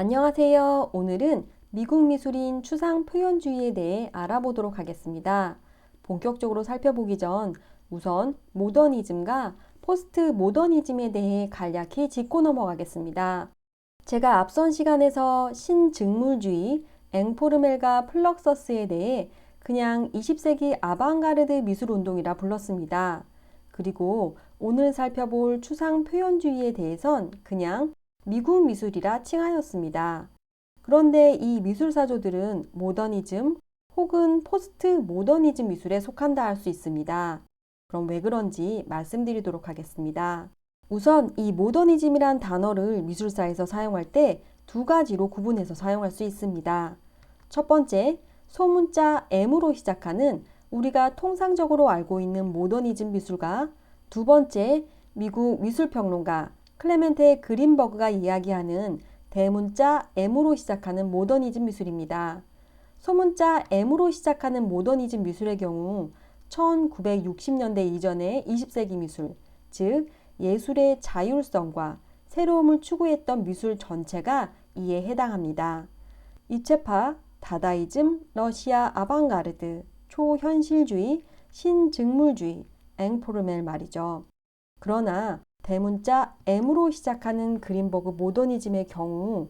안녕하세요. 오늘은 미국 미술인 추상 표현주의에 대해 알아보도록 하겠습니다. 본격적으로 살펴보기 전 우선 모더니즘과 포스트 모더니즘에 대해 간략히 짚고 넘어가겠습니다. 제가 앞선 시간에서 신증물주의, 앵포르멜과 플럭서스에 대해 그냥 20세기 아방가르드 미술운동이라 불렀습니다. 그리고 오늘 살펴볼 추상 표현주의에 대해선 그냥 미국 미술이라 칭하였습니다. 그런데 이 미술사조들은 모더니즘 혹은 포스트 모더니즘 미술에 속한다 할 수 있습니다. 그럼 왜 그런지 말씀드리도록 하겠습니다. 우선 이 모더니즘이란 단어를 미술사에서 사용할 때 두 가지로 구분해서 사용할 수 있습니다. 첫 번째, 소문자 M으로 시작하는 우리가 통상적으로 알고 있는 모더니즘 미술과 두 번째, 미국 미술평론가 클레멘테 그린버그가 이야기하는 대문자 M으로 시작하는 모더니즘 미술입니다. 소문자 M으로 시작하는 모더니즘 미술의 경우 1960년대 이전의 20세기 미술, 즉 예술의 자율성과 새로움을 추구했던 미술 전체가 이에 해당합니다. 이체파, 다다이즘, 러시아 아방가르드, 초현실주의, 신증물주의, 앵포르멜 말이죠. 그러나 대문자 M으로 시작하는 그린버그 모더니즘의 경우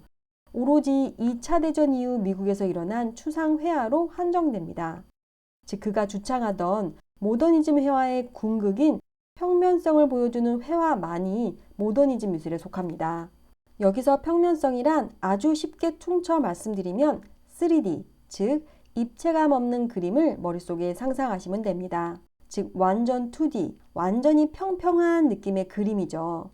오로지 2차 대전 이후 미국에서 일어난 추상 회화로 한정됩니다. 즉 그가 주창하던 모더니즘 회화의 궁극인 평면성을 보여주는 회화만이 모더니즘 미술에 속합니다. 여기서 평면성이란 아주 쉽게 퉁쳐 말씀드리면 3D, 즉 입체감 없는 그림을 머릿속에 상상하시면 됩니다. 즉 완전 2D, 완전히 평평한 느낌의 그림이죠.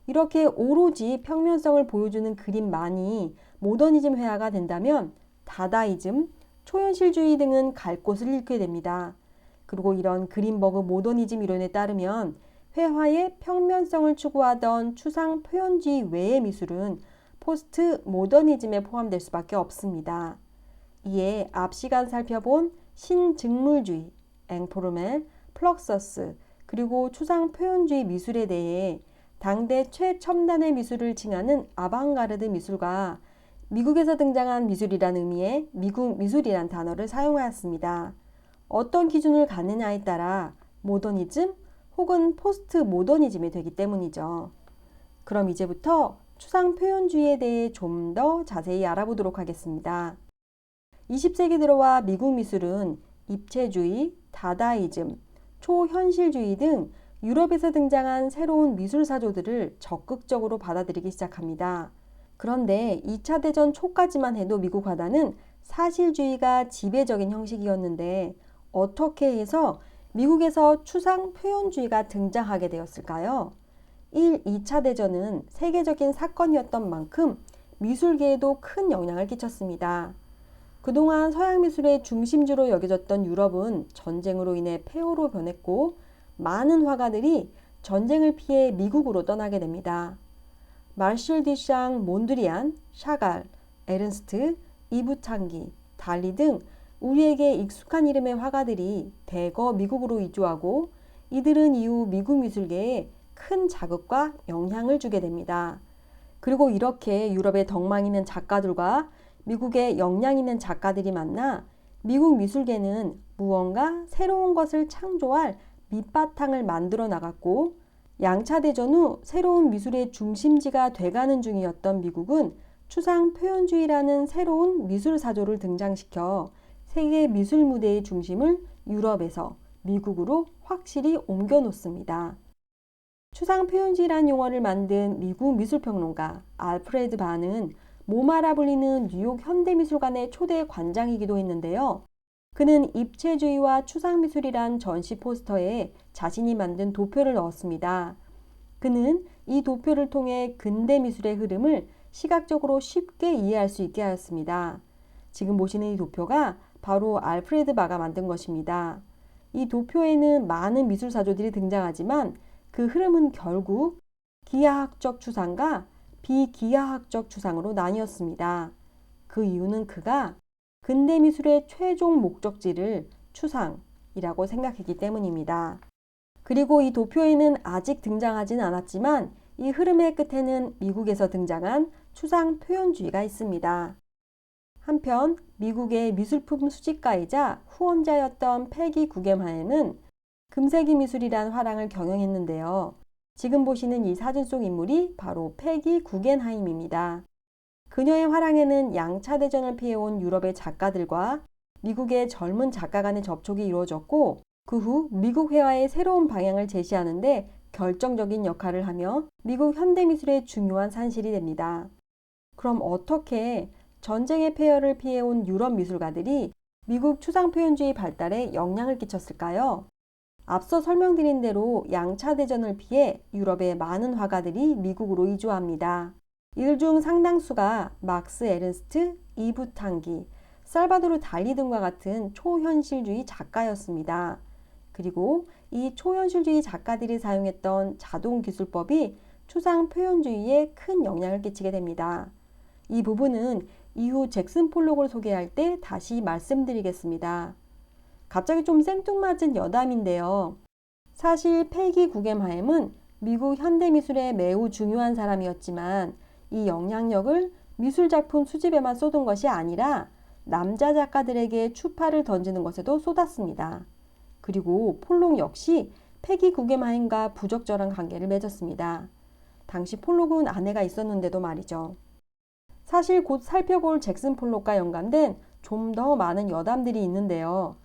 이렇게 오로지 평면성을 보여주는 그림만이 모더니즘 회화가 된다면 다다이즘, 초현실주의 등은 갈 곳을 잃게 됩니다. 그리고 이런 그린버그 모더니즘 이론에 따르면 회화의 평면성을 추구하던 추상 표현주의 외의 미술은 포스트 모더니즘에 포함될 수밖에 없습니다. 이에 앞 시간 살펴본 신증물주의, 앵포르멜, 플럭서스, 그리고 추상 표현주의 미술에 대해 당대 최첨단의 미술을 칭하는 아방가르드 미술과 미국에서 등장한 미술이란 의미의 미국 미술이란 단어를 사용하였습니다. 어떤 기준을 갖느냐에 따라 모더니즘 혹은 포스트 모더니즘이 되기 때문이죠. 그럼 이제부터 추상 표현주의에 대해 좀 더 자세히 알아보도록 하겠습니다. 20세기 들어와 미국 미술은 입체주의, 다다이즘, 초현실주의 등 유럽에서 등장한 새로운 미술사조들을 적극적으로 받아들이기 시작합니다. 그런데 2차 대전 초까지만 해도 미국 화단은 사실주의가 지배적인 형식이었는데 어떻게 해서 미국에서 추상 표현주의가 등장하게 되었을까요? 1, 2차 대전은 세계적인 사건이었던 만큼 미술계에도 큰 영향을 끼쳤습니다. 그동안 서양 미술의 중심지로 여겨졌던 유럽은 전쟁으로 인해 폐허로 변했고 많은 화가들이 전쟁을 피해 미국으로 떠나게 됩니다. 마르실 디샹 몬드리안, 샤갈, 에른스트, 이브창기, 달리 등 우리에게 익숙한 이름의 화가들이 대거 미국으로 이주하고 이들은 이후 미국 미술계에 큰 자극과 영향을 주게 됩니다. 그리고 이렇게 유럽의 덕망 있는 작가들과 미국의 역량 있는 작가들이 만나 미국 미술계는 무언가 새로운 것을 창조할 밑바탕을 만들어 나갔고 양차 대전 후 새로운 미술의 중심지가 돼가는 중이었던 미국은 추상 표현주의라는 새로운 미술 사조를 등장시켜 세계 미술 무대의 중심을 유럽에서 미국으로 확실히 옮겨 놓습니다. 추상 표현주의라는 용어를 만든 미국 미술평론가 알프레드 바는 모마라 불리는 뉴욕 현대미술관의 초대 관장이기도 했는데요. 그는 입체주의와 추상미술이란 전시 포스터에 자신이 만든 도표를 넣었습니다. 그는 이 도표를 통해 근대 미술의 흐름을 시각적으로 쉽게 이해할 수 있게 하였습니다. 지금 보시는 이 도표가 바로 알프레드 바가 만든 것입니다. 이 도표에는 많은 미술사조들이 등장하지만 그 흐름은 결국 기하학적 추상과 비기하학적 추상으로 나뉘었습니다. 그 이유는 그가 근대 미술의 최종 목적지를 추상이라고 생각했기 때문입니다. 그리고 이 도표에는 아직 등장하진 않았지만 이 흐름의 끝에는 미국에서 등장한 추상 표현주의가 있습니다. 한편 미국의 미술품 수집가이자 후원자였던 패기 구겐하임은 금세기 미술이란 화랑을 경영했는데요. 지금 보시는 이 사진 속 인물이 바로 패기 구겐하임입니다. 그녀의 화랑에는 양차 대전을 피해온 유럽의 작가들과 미국의 젊은 작가 간의 접촉이 이루어졌고 그 후 미국 회화의 새로운 방향을 제시하는데 결정적인 역할을 하며 미국 현대미술의 중요한 산실이 됩니다. 그럼 어떻게 전쟁의 폐허를 피해온 유럽 미술가들이 미국 추상표현주의 발달에 영향을 끼쳤을까요? 앞서 설명드린 대로 양차 대전을 피해 유럽의 많은 화가들이 미국으로 이주합니다. 이들 중 상당수가 막스 에른스트, 이브 탕기, 살바도르 달리 등과 같은 초현실주의 작가였습니다. 그리고 이 초현실주의 작가들이 사용했던 자동기술법이 추상표현주의에 큰 영향을 끼치게 됩니다. 이 부분은 이후 잭슨 폴록을 소개할 때 다시 말씀드리겠습니다. 갑자기 좀 생뚱맞은 여담인데요. 사실 패기 구겐하임은 미국 현대미술에 매우 중요한 사람이었지만 이 영향력을 미술작품 수집에만 쏟은 것이 아니라 남자 작가들에게 추파를 던지는 것에도 쏟았습니다. 그리고 폴록 역시 패기 구겐하임과 부적절한 관계를 맺었습니다. 당시 폴록은 아내가 있었는데도 말이죠. 사실 곧 살펴볼 잭슨 폴록과 연관된 좀 더 많은 여담들이 있는데요.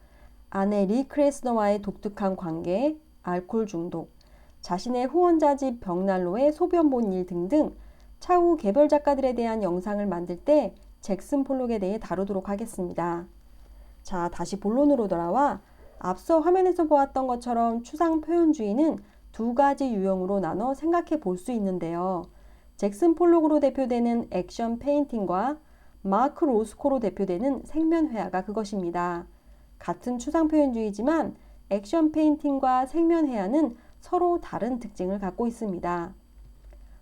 아내 리 크레스너와의 독특한 관계, 알코올 중독, 자신의 후원자 집 벽난로에 소변 본 일 등등 차후 개별 작가들에 대한 영상을 만들 때 잭슨 폴록에 대해 다루도록 하겠습니다. 자, 다시 본론으로 돌아와 앞서 화면에서 보았던 것처럼 추상 표현주의는 두 가지 유형으로 나눠 생각해 볼 수 있는데요. 잭슨 폴록으로 대표되는 액션 페인팅과 마크 로스코로 대표되는 생면회화가 그것입니다. 같은 추상 표현주의지만 액션 페인팅과 생면회화는 서로 다른 특징을 갖고 있습니다.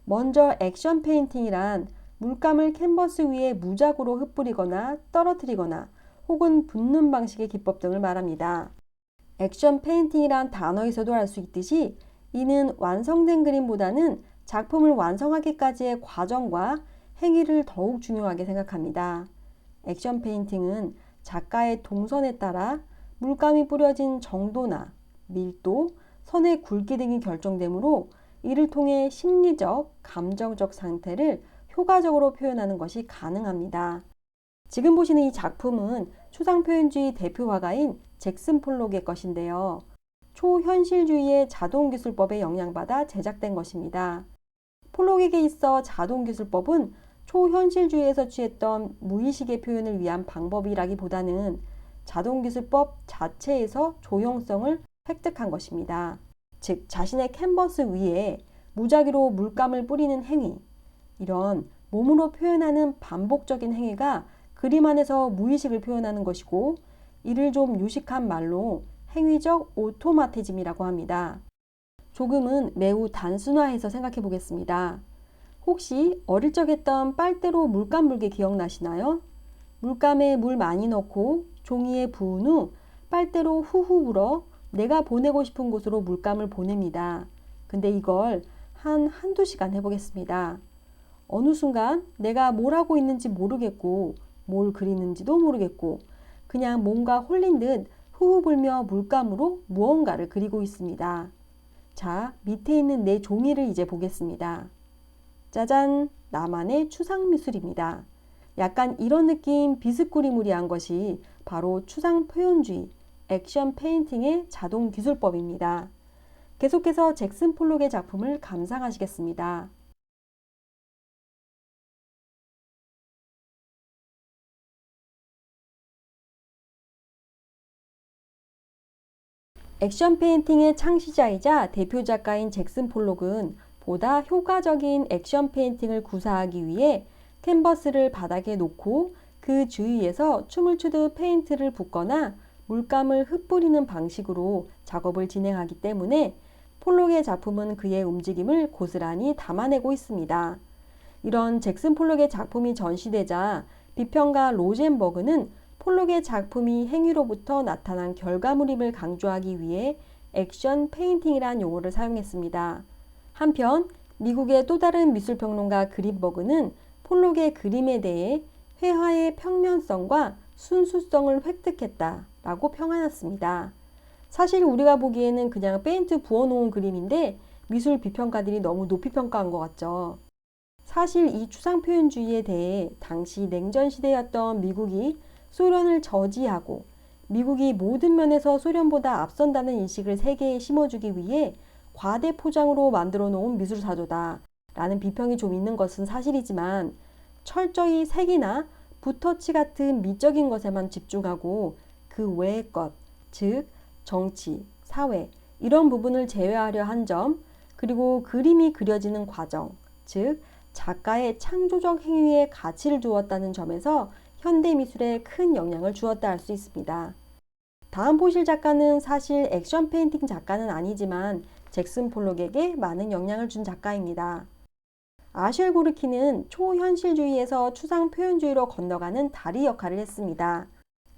먼저 액션 페인팅이란 물감을 캔버스 위에 무작위로 흩뿌리거나 떨어뜨리거나 혹은 붓는 방식의 기법 등을 말합니다. 액션 페인팅이란 단어에서도 알 수 있듯이 이는 완성된 그림보다는 작품을 완성하기까지의 과정과 행위를 더욱 중요하게 생각합니다. 액션 페인팅은 작가의 동선에 따라 물감이 뿌려진 정도나 밀도, 선의 굵기 등이 결정되므로 이를 통해 심리적, 감정적 상태를 효과적으로 표현하는 것이 가능합니다. 지금 보시는 이 작품은 추상표현주의 대표 화가인 잭슨 폴록의 것인데요. 초현실주의의 자동기술법에 영향받아 제작된 것입니다. 폴록에게 있어 자동기술법은 초현실주의에서 취했던 무의식의 표현을 위한 방법이라기보다는 자동기술법 자체에서 조형성을 획득한 것입니다. 즉, 자신의 캔버스 위에 무작위로 물감을 뿌리는 행위, 이런 몸으로 표현하는 반복적인 행위가 그림 안에서 무의식을 표현하는 것이고 이를 좀 유식한 말로 행위적 오토마티즘이라고 합니다. 조금은 매우 단순화해서 생각해 보겠습니다. 혹시 어릴 적 했던 빨대로 물감 불기 기억나시나요? 물감에 물 많이 넣고 종이에 부은 후 빨대로 후후 불어 내가 보내고 싶은 곳으로 물감을 보냅니다. 근데 이걸 한두 시간 해보겠습니다. 어느 순간 내가 뭘 하고 있는지 모르겠고 뭘 그리는지도 모르겠고 그냥 뭔가 홀린 듯 후후 불며 물감으로 무언가를 그리고 있습니다. 자, 밑에 있는 내 종이를 이제 보겠습니다. 짜잔! 나만의 추상미술입니다. 약간 이런 느낌 비스꾸리무리한 것이 바로 추상표현주의, 액션 페인팅의 자동기술법입니다. 계속해서 잭슨 폴록의 작품을 감상하시겠습니다. 액션 페인팅의 창시자이자 대표 작가인 잭슨 폴록은 보다 효과적인 액션 페인팅을 구사하기 위해 캔버스를 바닥에 놓고 그 주위에서 춤을 추듯 페인트를 붓거나 물감을 흩뿌리는 방식으로 작업을 진행하기 때문에 폴록의 작품은 그의 움직임을 고스란히 담아내고 있습니다. 이런 잭슨 폴록의 작품이 전시되자 비평가 로젠버그는 폴록의 작품이 행위로부터 나타난 결과물임을 강조하기 위해 액션 페인팅이란 용어를 사용했습니다. 한편 미국의 또 다른 미술평론가 그린버그는 폴록의 그림에 대해 회화의 평면성과 순수성을 획득했다라고 평하였습니다. 사실 우리가 보기에는 그냥 페인트 부어놓은 그림인데 미술 비평가들이 너무 높이 평가한 것 같죠. 사실 이 추상표현주의에 대해 당시 냉전시대였던 미국이 소련을 저지하고 미국이 모든 면에서 소련보다 앞선다는 인식을 세계에 심어주기 위해 과대 포장으로 만들어 놓은 미술사조다 라는 비평이 좀 있는 것은 사실이지만 철저히 색이나 붓터치 같은 미적인 것에만 집중하고 그 외의 것, 즉 정치, 사회 이런 부분을 제외하려 한 점, 그리고 그림이 그려지는 과정, 즉 작가의 창조적 행위에 가치를 주었다는 점에서 현대미술에 큰 영향을 주었다 할 수 있습니다. 다음 보실 작가는 사실 액션 페인팅 작가는 아니지만 잭슨 폴록에게 많은 영향을 준 작가입니다. 아쉘 고르키는 초현실주의에서 추상표현주의로 건너가는 다리 역할을 했습니다.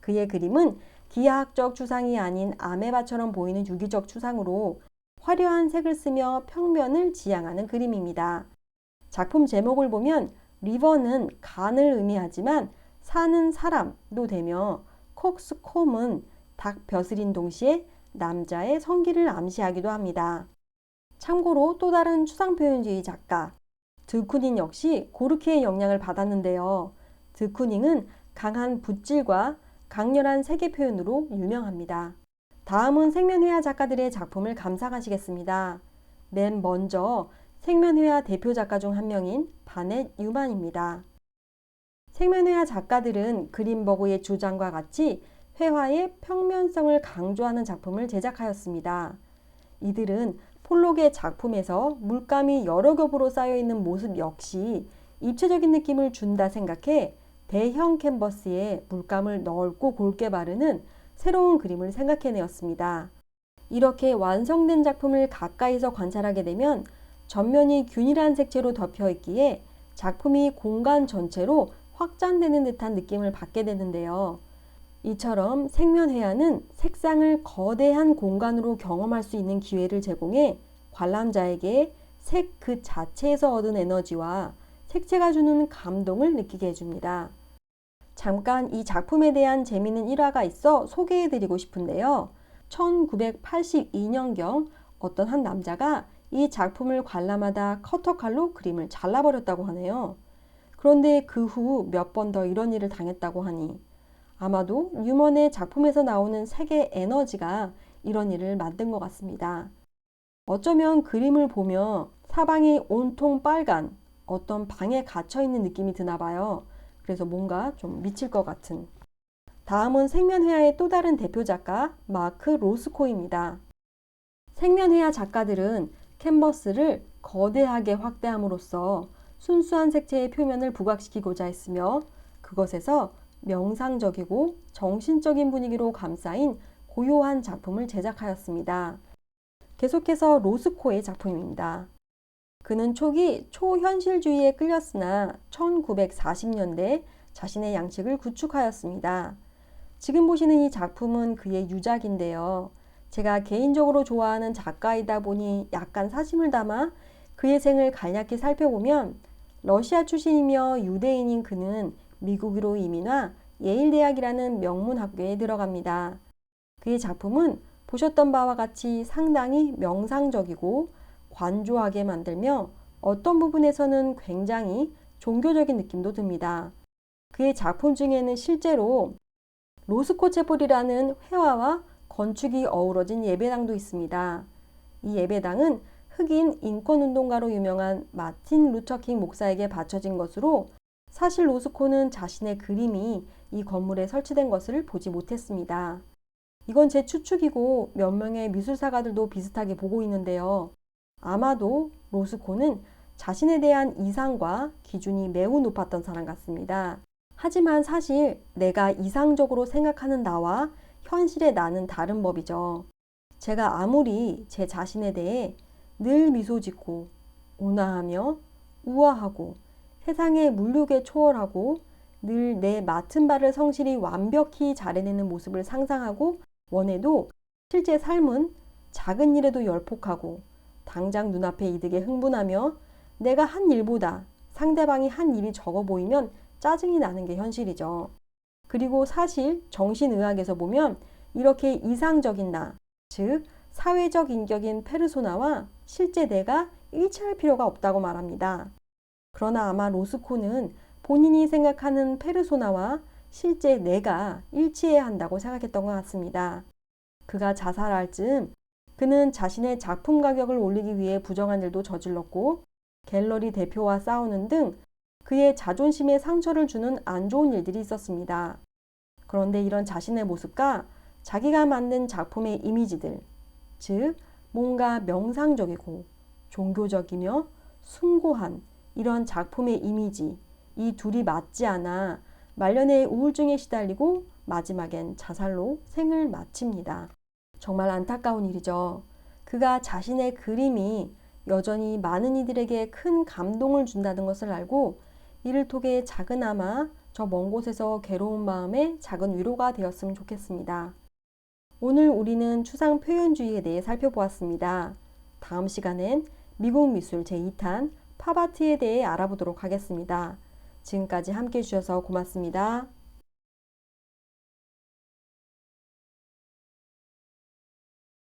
그의 그림은 기하학적 추상이 아닌 아메바처럼 보이는 유기적 추상으로 화려한 색을 쓰며 평면을 지향하는 그림입니다. 작품 제목을 보면 리버는 간을 의미하지만 산은 사람도 되며 콕스콤은 닭 벼슬인 동시에 남자의 성기를 암시하기도 합니다. 참고로 또 다른 추상표현주의 작가 드쿠닝 역시 고르키의 영향을 받았는데요. 드쿠닝은 강한 붓질과 강렬한 색의 표현으로 유명합니다. 다음은 생면회화 작가들의 작품을 감상하시겠습니다. 맨 먼저 생면회화 대표 작가 중 한 명인 바넷 유만입니다. 생면회화 작가들은 그린버그의 주장과 같이 회화의 평면성을 강조하는 작품을 제작하였습니다. 이들은 폴록의 작품에서 물감이 여러 겹으로 쌓여있는 모습 역시 입체적인 느낌을 준다 생각해 대형 캔버스에 물감을 넓고 굵게 바르는 새로운 그림을 생각해내었습니다. 이렇게 완성된 작품을 가까이서 관찰하게 되면 전면이 균일한 색채로 덮여 있기에 작품이 공간 전체로 확장되는 듯한 느낌을 받게 되는데요. 이처럼 생면회화는 색상을 거대한 공간으로 경험할 수 있는 기회를 제공해 관람자에게 색 그 자체에서 얻은 에너지와 색채가 주는 감동을 느끼게 해줍니다. 잠깐 이 작품에 대한 재미있는 일화가 있어 소개해드리고 싶은데요. 1982년경 어떤 한 남자가 이 작품을 관람하다 커터칼로 그림을 잘라버렸다고 하네요. 그런데 그 후 몇 번 더 이런 일을 당했다고 하니 아마도 뉴먼의 작품에서 나오는 색의 에너지가 이런 일을 만든 것 같습니다. 어쩌면 그림을 보며 사방이 온통 빨간 어떤 방에 갇혀있는 느낌이 드나 봐요. 그래서 뭔가 좀 미칠 것 같은. 다음은 생면회화의 또 다른 대표 작가 마크 로스코입니다. 생면회화 작가들은 캔버스를 거대하게 확대함으로써 순수한 색채의 표면을 부각시키고자 했으며 그것에서 명상적이고 정신적인 분위기로 감싸인 고요한 작품을 제작하였습니다. 계속해서 로스코의 작품입니다. 그는 초기 초현실주의에 끌렸으나 1940년대 자신의 양식을 구축하였습니다. 지금 보시는 이 작품은 그의 유작인데요. 제가 개인적으로 좋아하는 작가이다 보니 약간 사심을 담아 그의 생을 간략히 살펴보면 러시아 출신이며 유대인인 그는 미국으로 이민와 예일대학이라는 명문 학교에 들어갑니다. 그의 작품은 보셨던 바와 같이 상당히 명상적이고 관조하게 만들며 어떤 부분에서는 굉장히 종교적인 느낌도 듭니다. 그의 작품 중에는 실제로 로스코 체폴이라는 회화와 건축이 어우러진 예배당도 있습니다. 이 예배당은 흑인 인권운동가로 유명한 마틴 루터킹 목사에게 바쳐진 것으로 사실 로스코는 자신의 그림이 이 건물에 설치된 것을 보지 못했습니다. 이건 제 추측이고 몇 명의 미술사가들도 비슷하게 보고 있는데요. 아마도 로스코는 자신에 대한 이상과 기준이 매우 높았던 사람 같습니다. 하지만 사실 내가 이상적으로 생각하는 나와 현실의 나는 다른 법이죠. 제가 아무리 제 자신에 대해 늘 미소 짓고 온화하며 우아하고 세상의 물욕에 초월하고 늘 내 맡은 바를 성실히 완벽히 잘해내는 모습을 상상하고 원해도 실제 삶은 작은 일에도 열폭하고 당장 눈앞의 이득에 흥분하며 내가 한 일보다 상대방이 한 일이 적어 보이면 짜증이 나는 게 현실이죠. 그리고 사실 정신의학에서 보면 이렇게 이상적인 나, 즉 사회적 인격인 페르소나와 실제 내가 일치할 필요가 없다고 말합니다. 그러나 아마 로스코는 본인이 생각하는 페르소나와 실제 내가 일치해야 한다고 생각했던 것 같습니다. 그가 자살할 즈음 그는 자신의 작품 가격을 올리기 위해 부정한 일도 저질렀고 갤러리 대표와 싸우는 등 그의 자존심에 상처를 주는 안 좋은 일들이 있었습니다. 그런데 이런 자신의 모습과 자기가 만든 작품의 이미지들, 즉 뭔가 명상적이고 종교적이며 숭고한 이런 작품의 이미지, 이 둘이 맞지 않아 말년의 우울증에 시달리고 마지막엔 자살로 생을 마칩니다. 정말 안타까운 일이죠. 그가 자신의 그림이 여전히 많은 이들에게 큰 감동을 준다는 것을 알고 이를 통해 작은아마 저 먼 곳에서 괴로운 마음에 작은 위로가 되었으면 좋겠습니다. 오늘 우리는 추상 표현주의에 대해 살펴보았습니다. 다음 시간엔 미국 미술 제2탄 팝아트에 대해 알아보도록 하겠습니다. 지금까지 함께 해주셔서 고맙습니다.